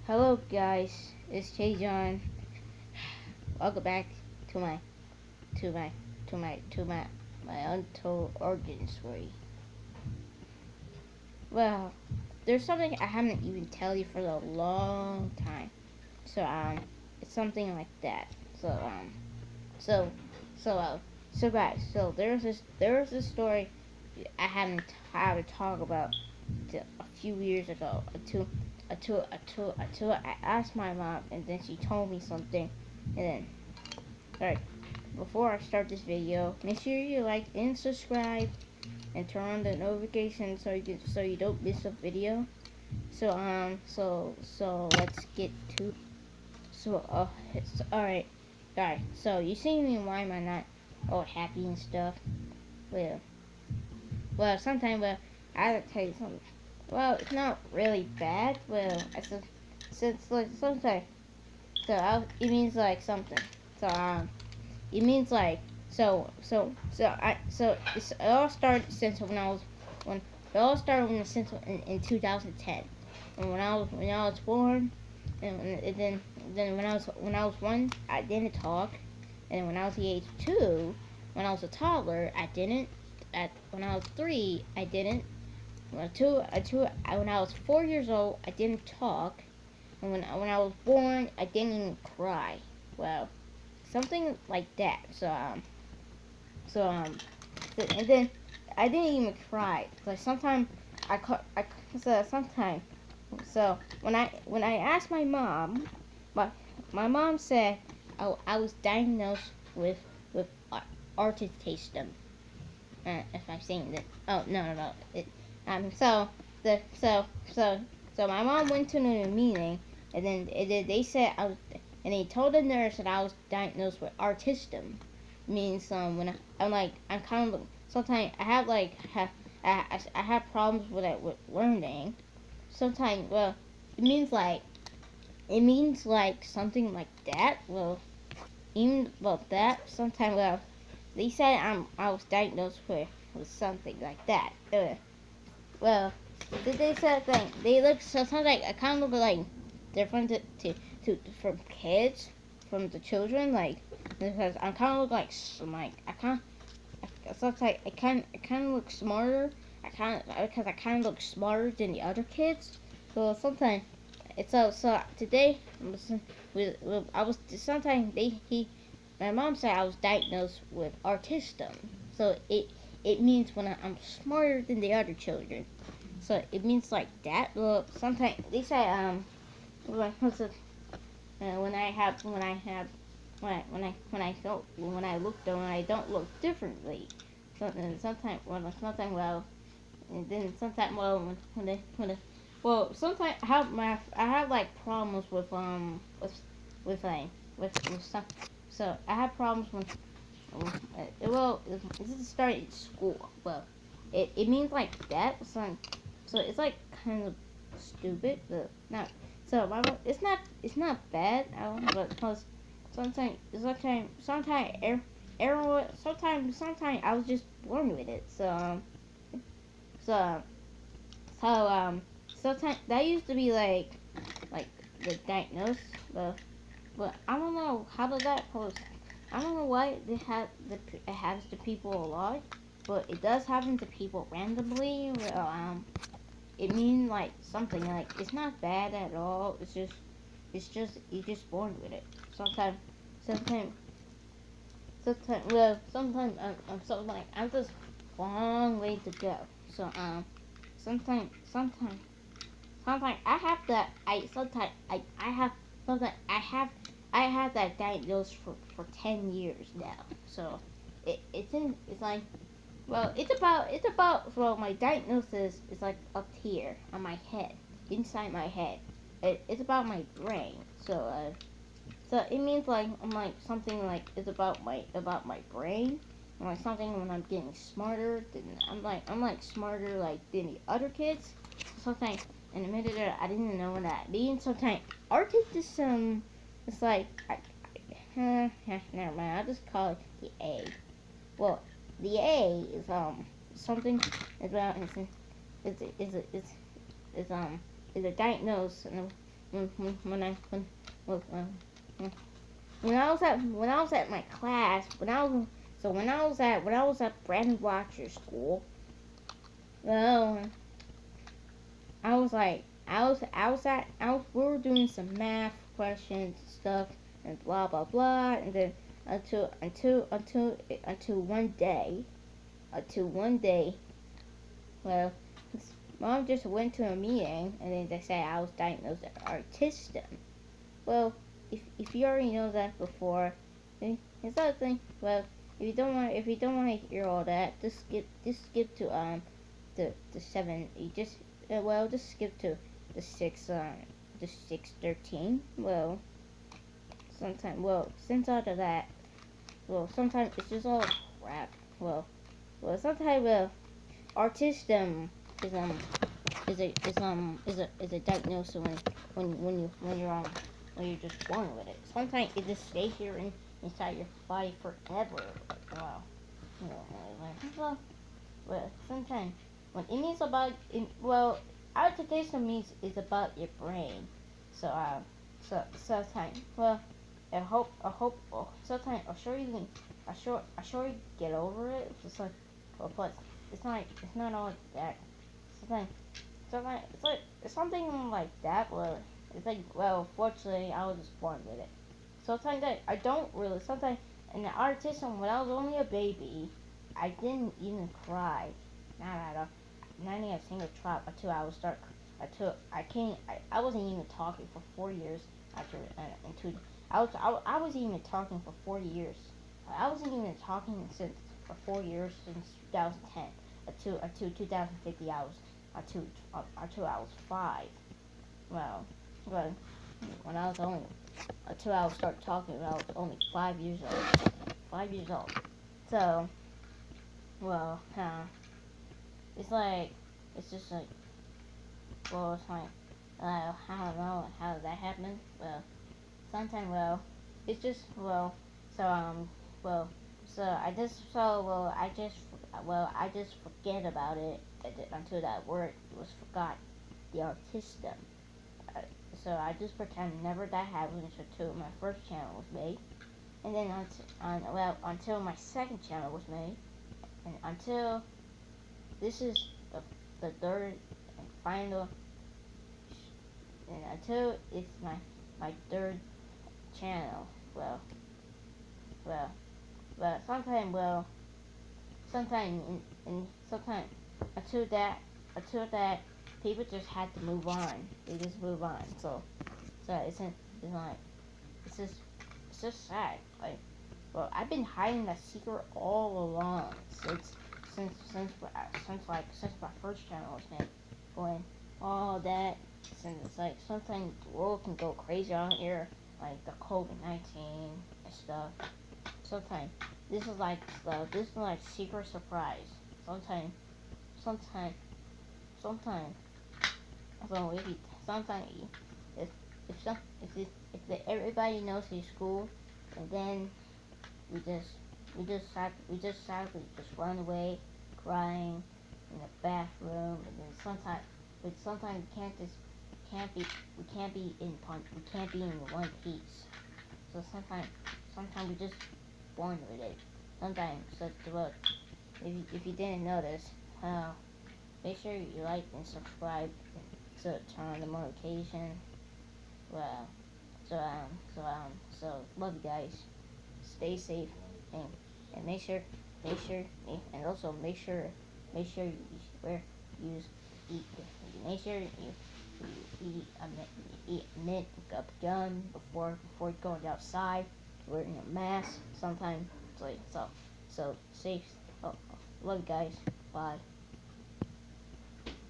Hello guys, it's Jay John. Welcome back to my to my my untold origin story. Well, there's something I haven't even tell you for a long time. So it's something like that. So so so so guys, so there's this story I haven't had to talk about a few years ago. Until I asked my mom, and then she told me something, and then alright. Before I start this video, make sure you like and subscribe and turn on the notification so you don't miss a video. So let's get to it's alright. Alright, so you see me, why am I not all happy and stuff? Well sometimes I gotta tell you something. Well, it's not really bad. Well, since like sometimes it means like something. So it means like it all started since when it all started since in 2010, and when I was born, and then when I was one, I didn't talk, and when I was the age two, when I was a toddler, I didn't. When I was three, I didn't. When I was 4 years old, I didn't talk, and when I was born, I didn't even cry. Well, something like that. So and then I didn't even cry. Like sometimes I so sometimes so when I asked my mom, my my mom said I was diagnosed with autism. If I'm saying that. Oh no. So the so my mom went to the meeting, and then they said and they told the nurse that I was diagnosed with autism. Means when I'm kind of sometimes I have I have problems with it with learning. Sometimes it means like something like that. Well, even about that sometimes they said I was diagnosed with something like that. Well, they said thing. They look sometimes like I kind of look like different to from kids, from the children, like because I kind of look like I kind sometimes I kind of look smarter. I kind of look smarter than the other kids. So sometimes it's so today I was sometimes my mom said I was diagnosed with autism. So it means when I'm smarter than the other children. So it means like that. Well, sometimes they say when I have when I look down, I don't look differently. Sometimes well, and then sometimes well sometimes I have like problems with with some. So I have problems when well this is starting at school. Well, it means like that. So it's like kind of stupid, but not. So it's not bad. I don't know, but because sometimes I was just born with it. So so sometimes that used to be like the diagnosis, but I don't know how does that pose. I don't know why it happens to people a lot, but it does happen to people randomly. Well, it means like something like it's not bad at all. It's just you're just born with it. Sometimes sometimes sometimes I'm so like I'm just long way to go. So sometimes sometimes I have that. I have sometimes I have that diagnosed for 10 years now. So it's like it's about well my diagnosis is like up here on my head, inside my head. It's about my brain. So it means like I'm like something like it's about my brain. And like something when I'm getting smarter than I'm like smarter like than the other kids. Sometimes in a minute I didn't know what that means. Sometimes autism it's like never mind. I'll just call it the A. Well, the A is something about it's is a diagnosed. And when I when, when I was at my class when I was at Brandon Rogers School, well, we were doing some math questions and stuff and blah blah blah, and then until one day, well, mom just went to a meeting and then they said I was diagnosed with autism. Well, if you already know that before, then it's not a thing. Well, if you don't want to hear all that, just skip to the seven. You just just skip to the the 6:13. Well, since out of that, sometimes it's just all crap. Sometimes autism is is a diagnosis when you're just born with it. Sometimes it just stays here inside your body forever. Wow. Sometimes when it means about autism means is about your brain. So sometimes I hope sometimes I'm sure you get over it. It's like but it's not all that. Sometimes it's something like that. Well, it's like fortunately I was just born with it. Sometimes I don't really. Sometimes in the autism when I was only a baby, I didn't even cry. Not at all. Not even a single drop until I was start until I can't. I wasn't even talking for 4 years after into I was even talking for 4 years. I wasn't even talking since for 4 years since 2010 until 2050. Until I was 5. Well, but when I was only until I would start talking when I was only 5 years old. 5 years old. So well, it's like it's just like it's like I don't know how that happened. Well, sometimes it's just so well so I just forget about it until that word was forgot, the autism. uh, so I just pretend never that happened until my first channel was made, and then until my second channel was made, and until this is the third and final, and until it's my third channel. well well sometimes sometimes and sometimes until that people just had to move on. They just move on. So it's like it's just it's just sad. Like I've been hiding that secret all along since my first channel was made. Going all that since it's like sometimes the world can go crazy on here, like the COVID-19 and stuff. Sometimes this is like secret surprise. Sometimes sometimes sometimes so if you, sometimes if if some everybody knows his school, and then we just we just sadly just run away crying in the bathroom, and then sometimes we can't just can't be in we can't be in one piece. So sometimes we just born with it. Sometimes so well, if you didn't notice, make sure you like and subscribe to turn on the notification. Well, so love you guys. Stay safe and make sure and also make sure you wear use eat make sure you eat a mint up gun before going outside, wearing a mask sometimes. So safe. Oh, love you guys. Bye.